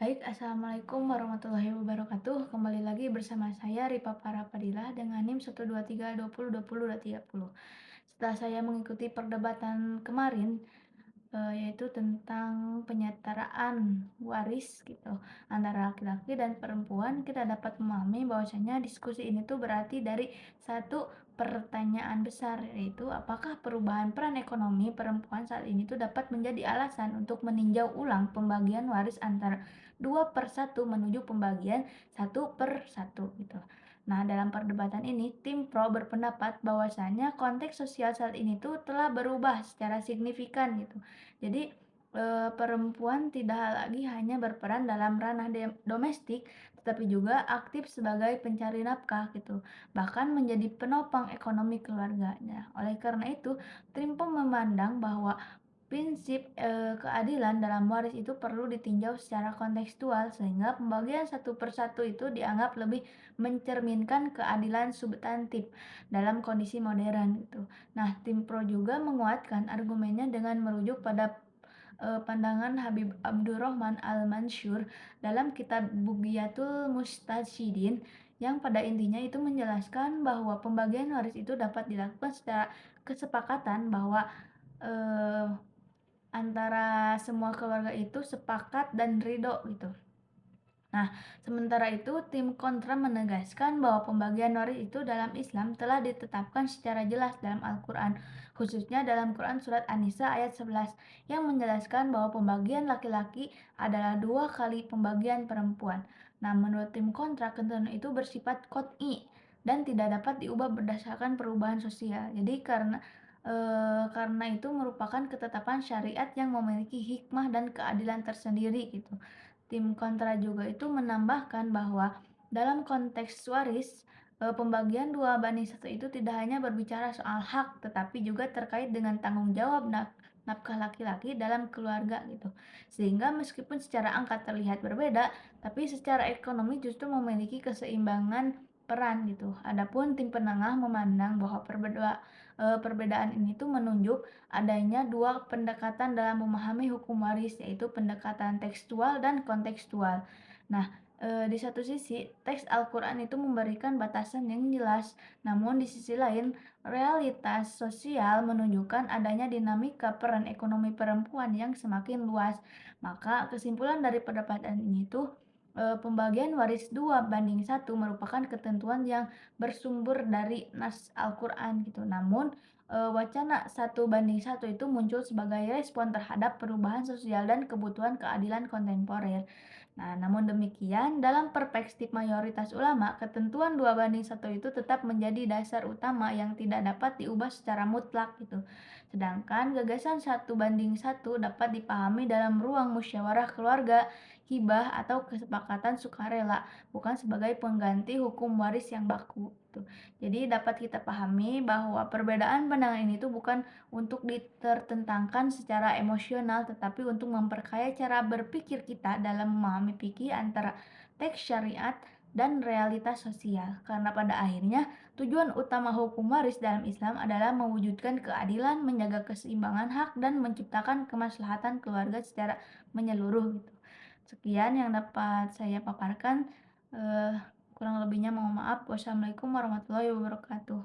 Baik, Assalamualaikum warahmatullahi wabarakatuh. Kembali lagi bersama saya Ripa Parapadilah dengan NIM 12320202030. Setelah saya mengikuti perdebatan kemarin, yaitu tentang penyetaraan waris gitu antara laki-laki dan perempuan, kita dapat memahami bahwasanya diskusi ini tuh berarti dari satu pertanyaan besar, yaitu apakah perubahan peran ekonomi perempuan saat ini tuh dapat menjadi alasan untuk meninjau ulang pembagian waris antara 2/1 menuju pembagian 1/1 gitu. Nah, dalam perdebatan ini, tim pro berpendapat bahwasanya konteks sosial saat ini tuh telah berubah secara signifikan gitu. Jadi, perempuan tidak lagi hanya berperan dalam ranah domestik, tetapi juga aktif sebagai pencari nafkah gitu, bahkan menjadi penopang ekonomi keluarganya. Oleh karena itu, Trimpo memandang bahwa prinsip keadilan dalam waris itu perlu ditinjau secara kontekstual sehingga pembagian satu persatu itu dianggap lebih mencerminkan keadilan substantif dalam kondisi modern gitu. Nah, tim pro juga menguatkan argumennya dengan merujuk pada pandangan Habib Abdurrahman Al-Mansur dalam kitab Bughyatul Mustadsyidin yang pada intinya itu menjelaskan bahwa pembagian waris itu dapat dilakukan secara kesepakatan bahwa eh, antara semua keluarga itu sepakat dan ridho gitu. Nah, sementara itu tim kontra menegaskan bahwa pembagian waris itu dalam Islam telah ditetapkan secara jelas dalam Al-Quran, khususnya dalam Quran Surat An-Nisa ayat 11, yang menjelaskan bahwa pembagian laki-laki adalah 2 kali pembagian perempuan. Nah, menurut tim kontra, ketentuan itu bersifat qot'i dan tidak dapat diubah berdasarkan perubahan sosial. Jadi karena itu merupakan ketetapan syariat yang memiliki hikmah dan keadilan tersendiri gitu. Tim kontra juga itu menambahkan bahwa dalam konteks waris, pembagian 2/1 itu tidak hanya berbicara soal hak, tetapi juga terkait dengan tanggung jawab nafkah laki-laki dalam keluarga gitu. Sehingga meskipun secara angka terlihat berbeda, tapi secara ekonomi justru memiliki keseimbangan peran gitu. Adapun tim penengah memandang bahwa perbedaan ini tuh menunjuk adanya dua pendekatan dalam memahami hukum waris, yaitu pendekatan tekstual dan kontekstual. Nah, di satu sisi, teks Al-Quran itu memberikan batasan yang jelas, namun di sisi lain, realitas sosial menunjukkan adanya dinamika peran ekonomi perempuan yang semakin luas. Maka kesimpulan dari perdebatan ini tuh, pembagian waris 2/1 merupakan ketentuan yang bersumber dari nas Al-Quran gitu. Namun, wacana 1/1 itu muncul sebagai respon terhadap perubahan sosial dan kebutuhan keadilan kontemporer. Nah, namun demikian, dalam perspektif mayoritas ulama, ketentuan 2/1 itu tetap menjadi dasar utama yang tidak dapat diubah secara mutlak gitu. Sedangkan gagasan 1/1 dapat dipahami dalam ruang musyawarah keluarga, hibah atau kesepakatan sukarela, bukan sebagai pengganti hukum waris yang baku gitu. Jadi dapat kita pahami bahwa perbedaan pandangan ini tuh bukan untuk ditertentangkan secara emosional, tetapi untuk memperkaya cara berpikir kita dalam memahami fikih antara teks syariat dan realitas sosial. Karena pada akhirnya tujuan utama hukum waris dalam Islam adalah mewujudkan keadilan, menjaga keseimbangan hak, dan menciptakan kemaslahatan keluarga secara menyeluruh gitu. Sekian yang dapat saya paparkan. Kurang lebihnya mohon maaf. Wassalamualaikum warahmatullahi wabarakatuh.